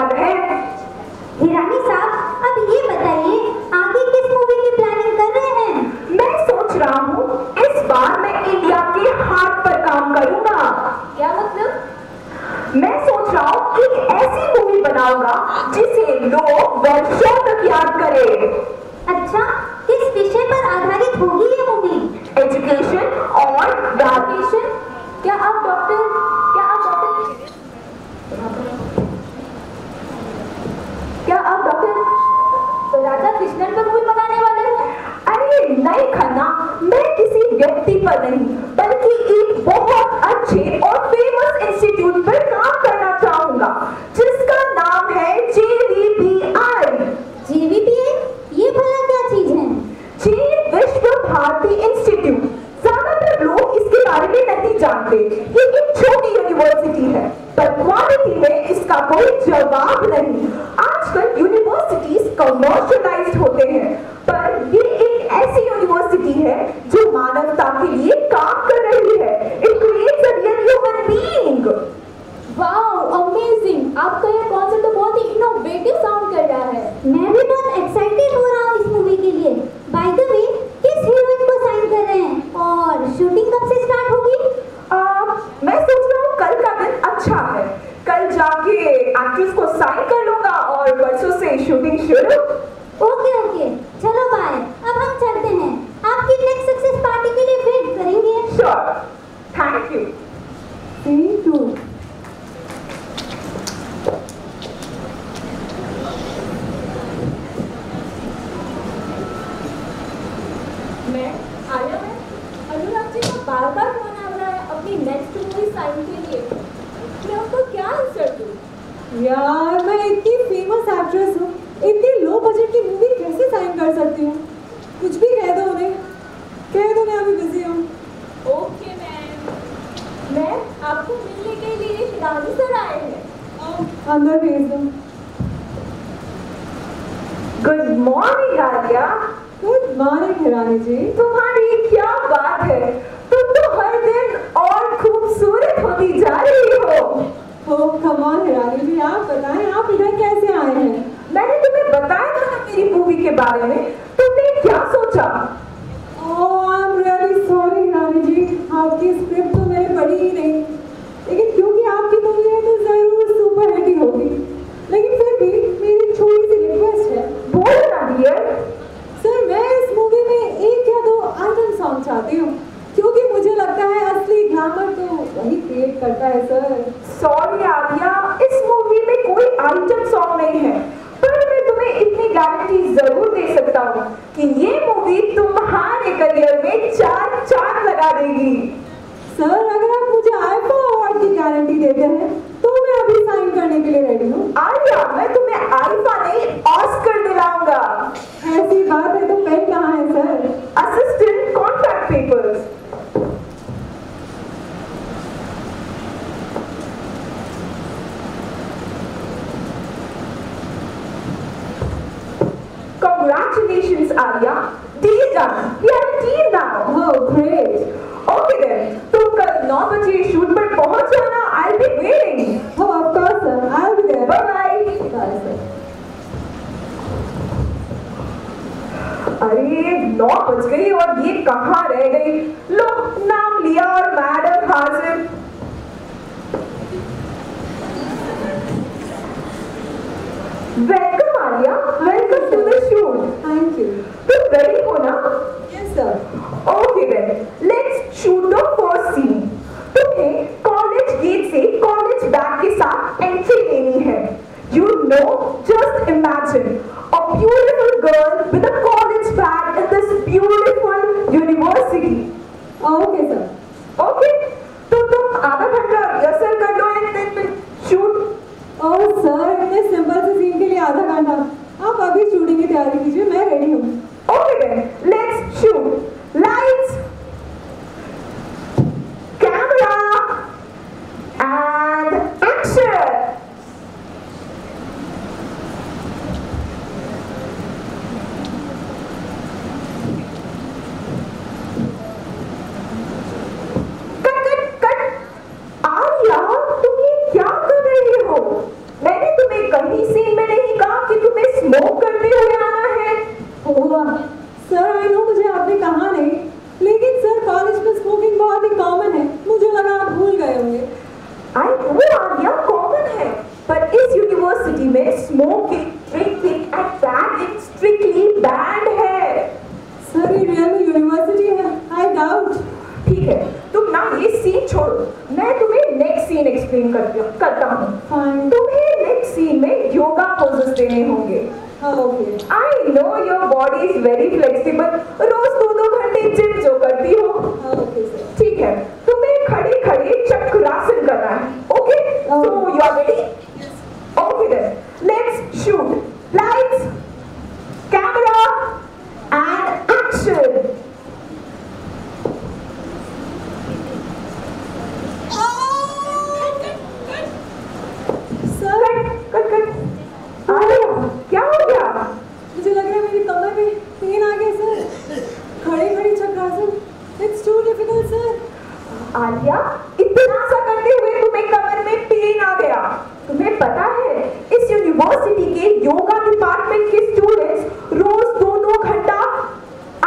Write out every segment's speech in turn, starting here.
कर रहे हैं। हिरानी साहब, अब ये बताइए आगे किस मूवी की प्लानिंग कर रहे हैं? मैं सोच रहा हूँ इस बार मैं इंडिया के हार्ट पर काम करूंगा। क्या मतलब? मैं सोच रहा हूँ एक ऐसी मूवी बनाऊंगा जिसे लोग वर्षों तक याद करें। अच्छा, किस विषय पर आधारित होगी ये मूवी? एजुकेशन और एजुकेशन? क्या आप डॉक्टर राधा कृष्णन पर मूवी बनाने वाले हैं? अरे नहीं खन्ना, मैं किसी व्यक्ति पर नहीं बल्कि एक बहुत अच्छे और फेमस इंस्टीट्यूट पर काम करना चाहूंगा जिसका नाम है JVPI। JVPI? ये भला क्या चीज है? जैन विश्व भारती इंस्टीट्यूट। ज्यादातर लोग इसके बारे में नहीं जानते। ये एक छोटी यूनिवर्सिटी है पर क्वालिटी में इसका कोई जवाब नहीं। आजकल यूनिवर्सिटीज कमर्शियलाइज्ड होते हैं पर ये एक ऐसी यूनिवर्सिटी है जो मानवता के लिए काम कर रही है। It creates a real human being. Wow, amazing! आपका ये कॉन्सेप्ट तो बहुत ही इनोवेटिव साउंड कर रहा है। मैं भी बहुत एक्साइटेड हो रहा हूँ इस मूवी के लिए। बाय द वे, किस हीरोइन को साइन कर रहे हैं और शूटिंग कब से स्टार्ट होगी? मैं सोच रहा हूँ कल का दिन अच्छा है। कल जाके एक्ट्रेस को साइन कर लूंगा और परसों से शूटिंग शुरू। ओके, चलो बाय। अब हम चलते हैं, आपकी नेक्स्ट सक्सेस पार्टी के लिए वेट करेंगे। Sure, thank you. Thank you. मैं अनुराग जी का बार-बार फोन आ रहा है अपनी नेक्स्ट मूवी साइन के लिए। मैं आपको क्या आंसर दूं? यार, मैं इतनी फेमस एक्ट्रेस हूँ, इतनी लो बजट की मूवी कैसे साइन कर सकती हूँ? कुछ भी कह दो उन्हें, कह दो मैं अभी बिजी हूँ। ओके मैम, मैं आपको मिलने के लिए हिरानी सर आए हैं। अंदर भेज दो। Good morning Alia. Good morning Hirani ji. तुम्हारी क्या बात है, तुम तो हर दिन और खूबसूरत होती जा रही हो। ओह कम ऑन हिरानी जी, आप बताएं आप इधर कैसे आए हैं? मैंने तुम्हें बताया था ना मेरी मूवी के बारे में, तुमने क्या सोचा? Oh I am really sorry Hirani ji, आपकी स्क्रिप्ट तो मैंने पढ़ी ही नहीं, लेकिन क्योंकि आपकी मूवी है तो जरूर सुपर हिट ही होगी। लेकिन फिर भी मेरी छोटी सी रिक्वेस्ट है। बोलो ना डियर। सर, मैं इस मूवी में एक या दो आइटम सॉन्ग चाहती हूँ क्योंकि मुझे लगता है असली ग्लैमर तो वही क्रिएट करता है। सर सॉरी आलिया, इस मूवी में कोई आइटम सॉन्ग नहीं है पर मैं तुम्हें इतनी गारंटी जरूर दे सकता हूँ कि ये मूवी तुम्हारे करियर में 4 चांद लगा देगी। सर, अगर आप मुझे आईफा अवार्ड की गारंटी देते हैं तो मैं अभी साइन करने के लिए रेडी हूँ। आलिया, मैं तुम्हें आईफा नहीं ऑस्कर दिलाऊंगा। ऐसी बात है तो पेन कहाँ है sir? Assistant contract papers. Congratulations, Alia. Deal done. We have a deal now. Oh, great. Okay then. तुम कल 9 बजे शूट पर पहुंच जाना. I'll be waiting. Oh, of course, sir. I'll be there. Bye bye. Bye, sir. अरे 9 बज गई और ये कहाँ रह गई? लो, नाम लिया और मैडम हाजिर। Welcome Alia, welcome to the shoot. Thank you. तुम रेडी हो ना? Yes, sir. Okay then, let's shoot the first scene. तुम्हें कॉलेज गेट से कॉलेज बैग के साथ एंट्री लेनी है. You know, just imagine a beautiful girl with a college bag in this beautiful university. Okay, sir. Okay, तो तुम आधा घंटा रिहर्सल कर लो and then shoot. Oh, sir, इतने सिंपल से सीन के लिए आधा घंटा? आप अभी शूटिंग की तैयारी कीजिए, मैं रेडी हूँ। Okay then, let's shoot. Lights, camera, and action. में smoking, drinking and ragging strictly band है। सर ये रियल में यूनिवर्सिटी है, आई डाउट। ठीक है, तुम ना ये सीन छोड़ो, मैं तुम्हें नेक्स्ट सीन एक्सप्लेन करता हूँ। तुम्हें नेक्स्ट सीन में योगा पोजेस देने होंगे। Okay. I know your body is very flexible, रोज 2-2 घंटे जिम जो करती हो। Okay sir. ठीक है, तुम्हें खड़े खड़े चक्रासन करना है। Okay, so you are ready? Okay then, let's shoot. Lights, camera, and action. Cut. क्या हो गया? मुझे लग रहा है मेरी कमर में पेन आ गया सर। खड़े चक्रासन, it's too difficult sir. Alia, इतना सा करते हुए तुम्हें कमर में पेन आ गया। तुम्हें पता है इस यूनिवर्सिटी के योगा डिपार्टमेंट के स्टूडेंट्स रोज 2-2 घंटा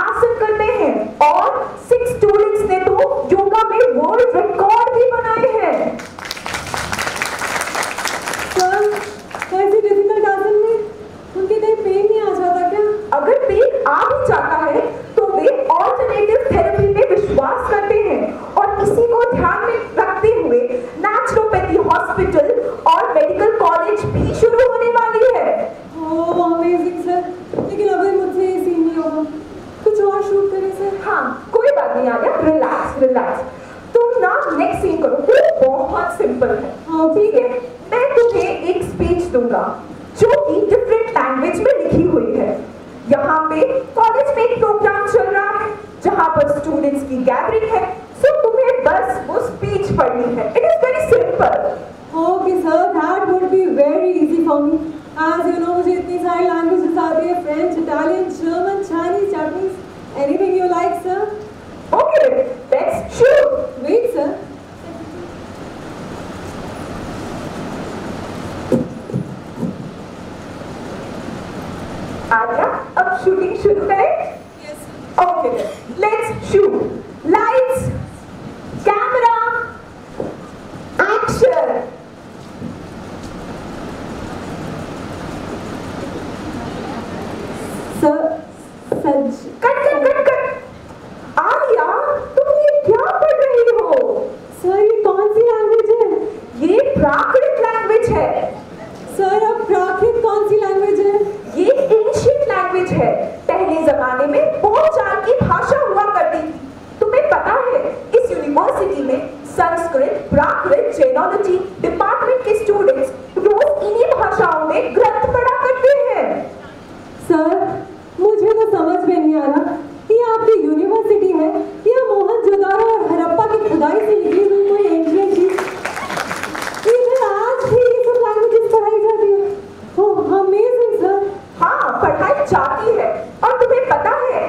आसन करते हैं और 6 स्टूडेंट्स ने तो योगा में वर्ल्ड रिकॉर्ड भी बनाए हैं। ऐसी डिफिकल्ट आसन में उनके कहीं पेन नहीं आ जाता क्या? अगर पेन आ भी जाता है तो वे ऑल्टरनेटिव थेरेपी में विश्वास करते हैं और इसी को ध्यान में रखते हुए नेचुरोपैथी हॉस्पिटल और मेडिकल कॉलेज भी शुरू होने वाली है। ओह अमेजिंग सर, लेकिन अगर मुझसे ये सीन नहीं होगा कुछ और शूट करें सर। हाँ, कोई बात नहीं आ गया, रिलैक्स। तुम ना नेक्स्ट सीन करो, वो बहुत सिंपल है। ठीक है, मैं तुम्हें एक स्पीच दूंगा जो कि डिफरेंट लैंग्वेज में लिखी हुई है। यहाँ पे कॉलेज में एक प्रोग्राम चल रहा है जहाँ पर स्टूडेंट्स की गैदरिंग है, सो तुम्हें बस वो स्पीच पढ़नी है। It is very simple. Okay sir, that would be very easy for me. As you know मुझे इतनी सारी लैंग्वेजेस आती है, French, Italian, German, Chinese, Japanese, anything you like sir. Okay, let's shoot. Wait sir. Alia, अब shooting शुरू करें? Okay, let's shoot. Lights, camera, action. Cut. Alia, तुम ये क्या पढ़ रही हो? सर ये कौन सी लैंग्वेज है? ये प्राकृत लैंग्वेज है। सर अब प्राकृत कौन सी लैंग्वेज है? ये एंशिएंट लैंग्वेज है। पहले जमाने में बोलचाल की भाषा हुआ करती थी। तुम्हें पता है इस यूनिवर्सिटी में संस्कृत, प्राकृत, जेनोलॉजी डिपार्टमेंट के स्टूडेंट्स रोज इन्हीं भाषाओं में ग्रंथ पढ़ा करते हैं। सर मुझे तो समझ में नहीं आ रहा कि आपकी यूनिवर्सिटी है या मोहनजोदारो और हड़प्पा की खुदाई से निकली हुई कोई एंशिएंट चीज। इधर आज भी ये सब लैंग्वेजेस पढ़ाई जाती है। ओह अमेजिंग सर। हाँ, पढ़ाई जाती है और तुम्हें पता है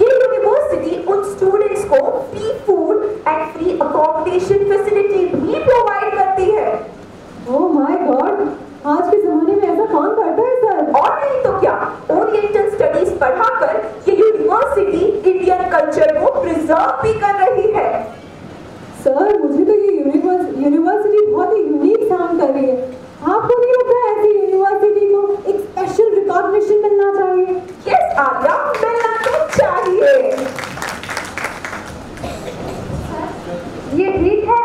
ये यूनिवर्सिटी उन स्टूडेंट्स को free food and free accommodation facility भी प्रोवाइड करती है। ओह माय गॉड, आज के जमाने में ऐसा कौन करता है सर? और नहीं तो क्या, ओरिएंटल स्टडीज पढ़ाकर ये यूनिवर्सिटी इंडियन कल्चर को प्रिजर्व भी कर रही है। सर मुझे तो ये यूनिवर्सिटी बहुत ही यूनिक साउंड कर रही है। आपको नहीं लगता ऐसी यूनिवर्सिटी को एक स्पेशल रिकॉग्निशन मिलना चाहिए? यस आलिया, मिलना तो चाहिए। ये ठीक है,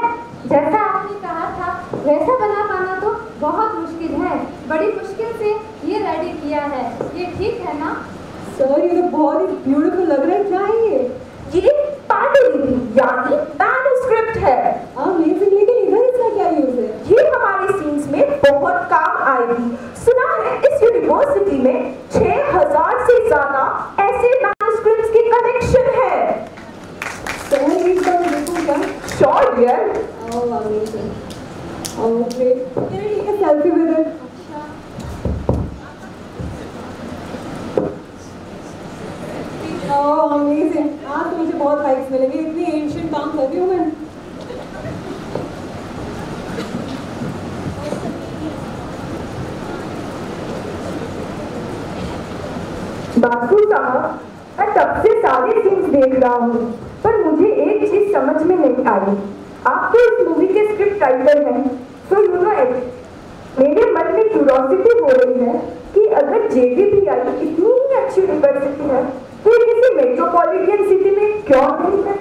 जैसा आपने कहा था वैसा बना पाना तो बहुत मुश्किल है। बड़ी मुश्किल से ये रेडी किया है। ये ठीक है ना? सर ये तो बहुत ही ब्यूटीफुल लग रहा है। क्या है ये पांडुलिपि यानी मैन्युस्क्रिप्ट है। अमेजिंग, लेकिन इधर इसका क्या यूज है? ये हमारे सीन्स में बहुत काम आएगी। सुना है इस यूनिवर्सिटी में 6000 से ज्यादा ऐसे मैन्युस्क्रिप्ट्स के कलेक्शन है। सर एक बार देखो क्या? Sure dear. Oh amazing. Okay, can I take a selfie with it? Oh amazing, आज तो मुझे बहुत लाइक्स मिलेंगे। इतनी एंशिएंट काम कर रही हूँ मैं। बासु साहब, मैं तब से सारे सीन्स देख रहा हूँ पर मुझे एक चीज समझ में नहीं आई। आप तो इस मूवी के स्क्रिप्ट राइटर हैं, तो यू नो इट। मेरे मन में क्यूरोसिटी हो रही है कि अगर JBPI इतनी ही अच्छी यूनिवर्सिटी है तो ये किसी मेट्रोपॉलिटन सिटी में क्यों नहीं है?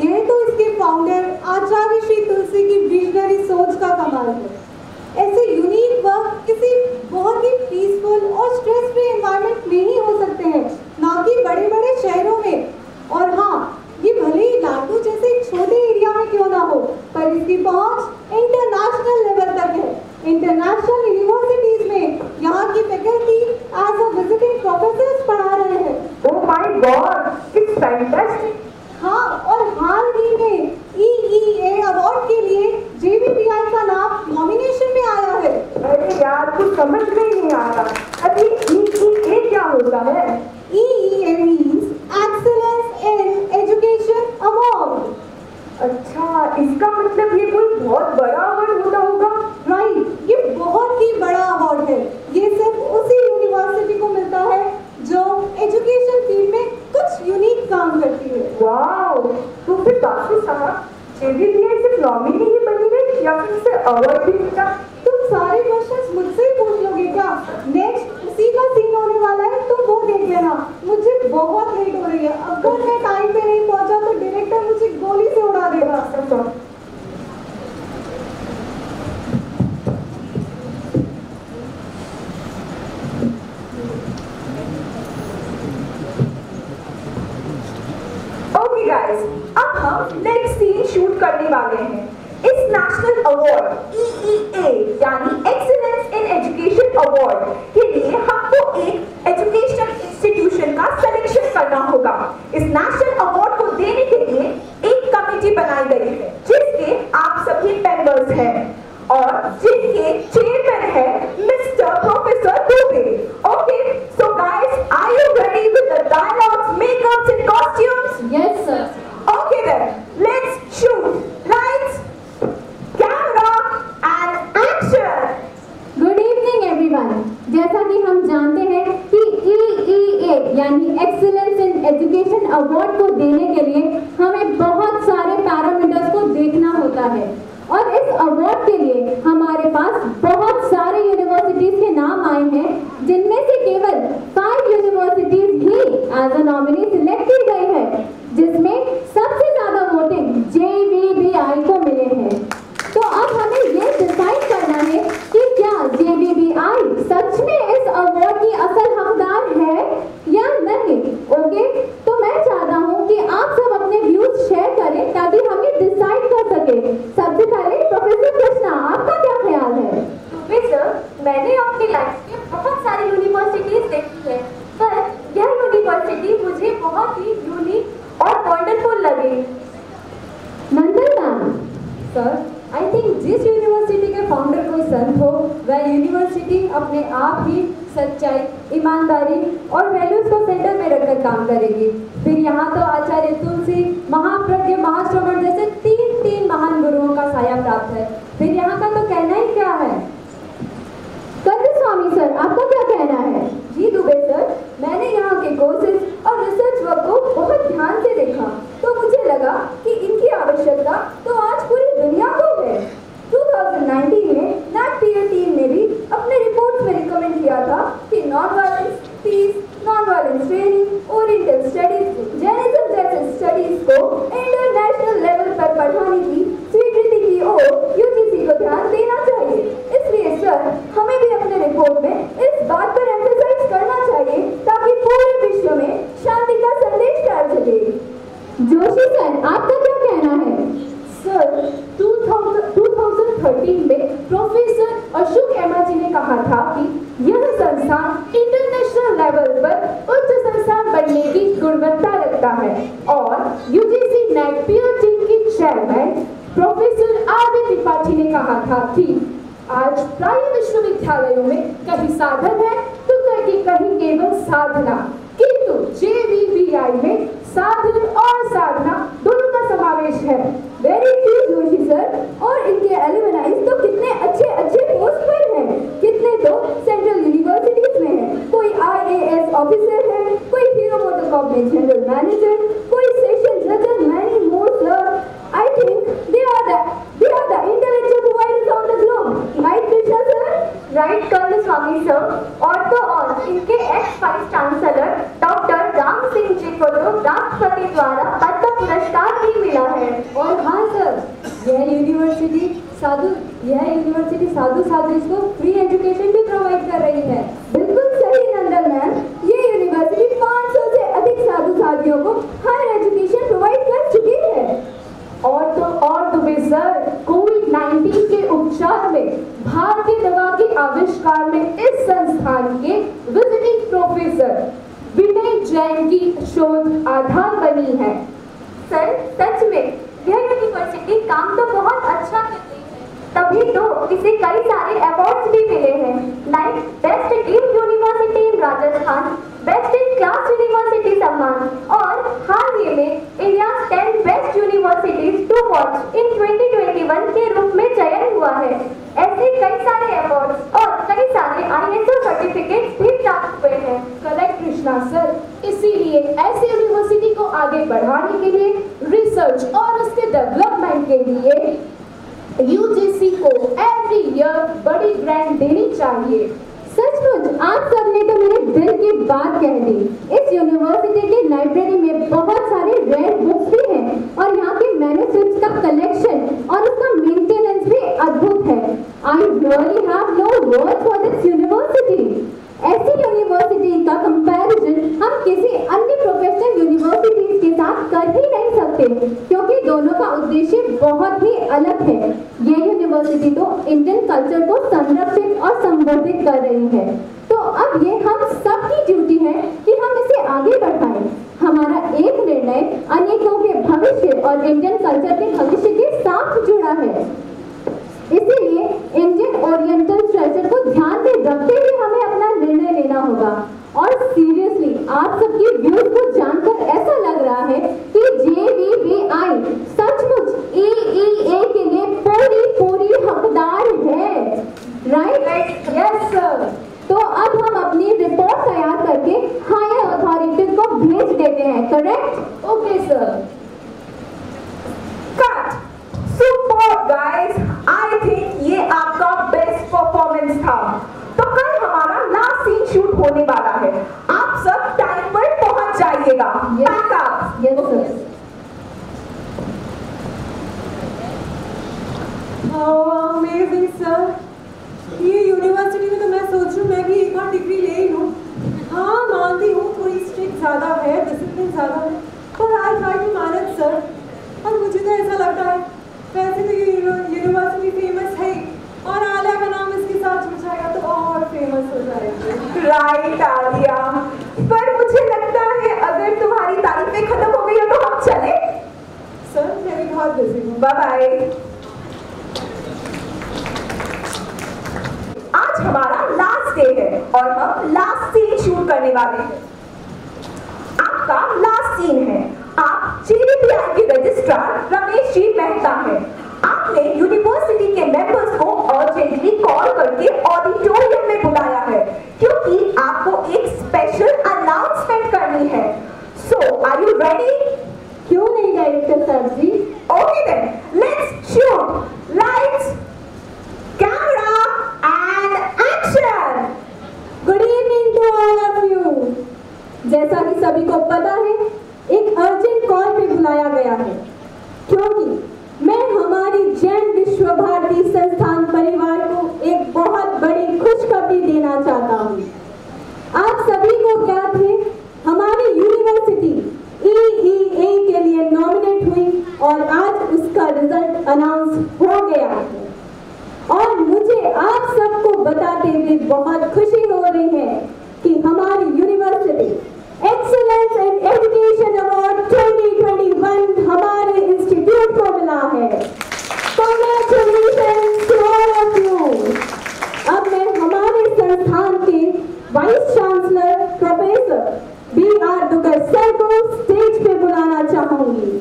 ये तो इसके फाउंडर आचार्य श्री तुलसी की विजनरी सोच का कमाल है। ऐसे यूनिक वर्क किसी बहुत ही पीसफुल और स्ट्रेस फ्री एनवायरनमेंट में ही हो सकते हैं, ना कि बड़े बड़े शहरों में। और हाँ, ये भले ही लाटू जैसे छोटे एरिया में क्यों ना हो, पर इसकी पहुंच इंटरनेशनल लेवल तक है। इंटरनेशनल यूनिवर्सिटीज में यहाँ की faculty as a visiting professors पढ़ा रहे हैं। Oh my god, it's fantastic. हाँ, और हाल ही में EEA अवार्ड के लिए JBPI का नाम नॉमिनेशन में आया है। अरे यार, कुछ समझ में ही नहीं आ रहा। अभी EEA क्या होता है? EEA means Excellence in Education Award। अच्छा, इसका मतलब ये कोई बहुत बड़ा अवार्ड होता होगा? राइट, ये बहुत ही बड़ा अवार्ड है। ये सिर्फ उसी यूनिवर्सिटी को मिलता है जो एजुकेशन फील्ड में कुछ यूनिक काम करती है। वाओ, तो फिर बासु साहब, JBPI सिर्फ नॉमिनी ही बनी है या फिर उसे अवार्ड भी मिला? तुम सारे क्वेश्चंस मुझसे ही पूछ लोगे क्या? नेक्स्ट उसी का सीन होने वाला है, तुम वो देख लेना। मुझे बहुत लेट हो रही है, अगर मैं टाइम पे नहीं पहुंचा तो डायरेक्टर मुझे गोली से उड़ा देगा। ओके गाइस, अब हम नेक्स्ट सीन शूट करने वाले हैं। इस नेशनल अवार्ड EEA यानी एक्सीलेंस इन एजुकेशन अवार्ड के लिए हमको एक एजुकेशनल इंस्टीट्यूशन का सिलेक्शन करना होगा। इस नेशनल अवार्ड को देने के लिए एक कमेटी बनाई गई है जिसके आप सभी मेंबर्स हैं और जिनके चेयरमैन है mister professor Dubey. Okay, so guys, are you ready with the dialogues, makeups and costumes? Yes sir. Okay then, let's shoot. Lights, camera and action. Good evening everyone. जैसा कि हम जानते हैं कि EEA यानी एक्सीलेंस इन एजुकेशन अवार्ड को देने के लिए हमें बहुत सारे पैरामीटर्स को देखना होता है और इस अवार्ड के लिए हमारे पास बहुत सारे यूनिवर्सिटीज के नाम आए हैं, जिनमें से केवल 5 यूनिवर्सिटीज ही एज अ नॉमिनी सिलेक्ट की गई है, जिसमें सबसे ज्यादा वोटिंग JBPI को मिले हैं। तो अब हमें ये डिसाइड करना है कि क्या JBPI सच में इस अवार्ड की असल हकदार है या नहीं। ओके, तो मैं चाहता हूँ कि आप सब अपने व्यूज शेयर करें ताकि हम ये डिसाइड कर सके। सबसे पहले प्रोफेसर कृष्णा, आपका क्या ख्याल है? सर, मैंने अपनी लाइफ में बहुत सारी यूनिवर्सिटीज देखी है, पर यह यूनिवर्सिटी मुझे बहुत ही यूनिक और वंडरफुल लगी। मंडल मैम। सर, आई थिंक जिस यूनिवर्सिटी के फाउंडर कोई संत हो, वह यूनिवर्सिटी अपने आप ही सच्चाई, ईमानदारी और वैल्यूज को सेंटर में रखकर काम करेगी। फिर यहाँ तो आचार्य तुलसी, महाप्रज्ञ, महाश्रवण जैसे तीन महान गुरुओं का साया प्राप्त है। फिर यहाँ का तो कहना ही क्या है। स्वामी सर, आपका क्या कहना है? जी दुबे सर, मैंने यहाँ के कोर्सेज और रिसर्च वर्क को बहुत ध्यान से देखा, तो मुझे लगा कि इनकी आवश्यकता तो आज पूरी दुनिया को है। 2019 में NACTIA टीम ने भी अपने रिपोर्ट में रिकमेंड किया था कि non violence, peace, non violence training, oriental studies, Jainism जैसे स्टडीज को इंटरनेशनल लेवल पर पढ़ाने की स्वीकृति की ओर UGC को ध्यान देना चाहिए। इसलिए सर, हमें भी अपने रिपोर्ट में इस बात पर एम्फसाइज करना चाहिए ताकि पूरे विश्व में शांति का संदेश फैल सके। जोशी सर, आपका क्या कहना है? सर, 2013 में प्रोफेसर अशोक एमा जी ने कहा था कि यह संस्थान इंटरनेशनल लेवल पर उच्च संस्थान बनने की गुणवत्ता रखता है और UGC NACTIA टीम के चेयरमैन प्रोफेसर RD त्रिपाठी ने कहा था कि आज प्राय विश्वविद्यालयों में कहीं साधन है तो कहीं केवल साधना, किंतु JBPI में साधन और साधना दोनों का समावेश है। वेरी ट्रू जोशी सर, और इनके एलुमनाइज तो कितने अच्छे पोस्ट पर हैं, कितने तो सेंट्रल यूनिवर्सिटीज में हैं। कोई IAS ऑफिसर है, कोई हीरो मोटोकॉर्प में जनरल मैनेजर, कोई सेशन जज, many more sir. I think they are the intellectual providers on the globe, right Krishna sir? Right officer और तो और इनके ex vice chancellor doctor Ram Singh ji को तो राष्ट्रपति द्वारा पद्म पुरस्कार भी मिला है। और हाँ सर, यह यूनिवर्सिटी साधु साधु को फ्री एजुकेशन भी प्रोवाइड कर रही है। बिल्कुल सही नंदन मैम, ये यूनिवर्सिटी 500 से अधिक साधु साधियों को हायर एजुकेशन प्रोवाइड कर चुकी है। और दुबे सर, कोविड-19 के उपचार में भारतीय दवा के आविष्कार में इस संस्थान के विजिटिंग प्रोफेसर विनय जैन की शोध आधार बनी है। सर सच में यह यूनिवर्सिटी काम तो बहुत अच्छा कर रही है, तभी तो इसे कई सारे अवार्ड्स भी मिले हैं, like best deemed university in Rajasthan, best in class university सम्मान और हाल ही में India 10 best universities to watch in 2021 के रूप में चयन हुआ है। ऐसे कई सारे अवार्ड्स और कई सारे ISO सर्टिफिकेट्स भी प्राप्त हुए हैं। करेक्ट कृष्णा सर, इसीलिए ऐसे यूनिवर्सिटी को आगे बढ़ाने के लिए, रिसर्च और उसके डेवलपमेंट के लिए UGC को एवरी ईयर बड़ी ग्रांट देनी चाहिए। सचमुच आप सबने तो मेरे दिल की बात कह दी। इस यूनिवर्सिटी की लाइब्रेरी में बहुत सारे रेयर बुक्स भी हैं और यहाँ के मैन्युस्क्रिप्ट्स का कलेक्शन और उसका मेंटेनेंस भी अद्भुत है। I really have no words for this university. ऐसी यूनिवर्सिटी का कंपैरिजन हम किसी अन्य प्रोफेशनल यूनिवर्सिटीज के साथ कर ही नहीं सकते, क्योंकि दोनों का उद्देश्य बहुत ही अलग है। ये यूनिवर्सिटी तो इंडियन कल्चर को संरक्षित और संवर्धित कर रही है, तो अब ये हम सब की ड्यूटी है कि हम इसे आगे बढ़ाएं। हमारा एक निर्णय अनेकों के भविष्य और इंडियन कल्चर के भविष्य के साथ जुड़ा है। इसीलिए इंडियन ओरिएंटल ट्रेजर को ध्यान में रखते हुए हमें अपना निर्णय लेना होगा। और सीरियसली आप सबकी व्यूज को जानकर ऐसा लग रहा है कि JVVI सचमुच EEA के लिए पूरी हकदार है, राइट? Yes sir. तो अब हम अपनी रिपोर्ट तैयार करके हायर अथॉरिटीज को भेज देते हैं, correct? Okay sir. Cut. Super guys, I think ये आपका बेस्ट परफॉर्मेंस था। तो कल हमारा लास्ट सीन शूट होने वाला है, आप सब टाइम पर पहुंच जाइएगा। Pack up. Yes sir. Amazing sir, ये यूनिवर्सिटी में तो मैं सोच रही हूँ मैं भी एक और डिग्री ले ही लूँ। हाँ मानती हूँ थोड़ी स्ट्रिक्ट ज़्यादा है, डिसिप्लिन ज़्यादा है, पर I try to manage sir. और मुझे तो ऐसा लगता है वैसे तो ये यूनिवर्सिटी फेमस है और आलिया का नाम इसके साथ जुड़ जाएगा तो और फेमस हो जाएगी। राइट आलिया, पर मुझे लगता है अगर तुम्हारी तारीफें खत्म हो गई हो तो हम चले। सर मैं भी बहुत बिजी हूँ, बाय बाय। आज हमारा लास्ट डे है और हम लास्ट सीन शूट करने वाले हैं। आपका लास्ट सीन है, आप JVVI के रजिस्ट्रार रमेश जी मेहता हैं। आपने यूनिवर्सिटी के मेंबर्स को अर्जेंटली कॉल करके ऑडिटोरियम में बुलाया है क्योंकि आपको एक स्पेशल अनाउंसमेंट करनी है। So are you ready? क्यों नहीं director sir ji? Okay then, let's shoot. Lights, camera and action. Good evening to all of you. जैसा कि सभी को पता है, एक अर्जेंट कॉल पे बुलाया गया है क्योंकि मैं हमारी जैन विश्व भारती संस्थान परिवार को एक बहुत बड़ी खुशखबरी देना चाहता हूँ। आप सभी को ज्ञात है हमारी यूनिवर्सिटी EEA के लिए नॉमिनेट हुई और आज उसका रिजल्ट अनाउंस हो गया है और मुझे आप सबको बताते हुए बहुत खुशी हो रही है कि हमारी university excellence in education award 2021 हमारे इंस्टीट्यूट को मिला है। Congratulations to all of you। अब मैं हमारे संस्थान के vice chancellor professor BR दुगर sir को स्टेज पे बुलाना चाहूंगी।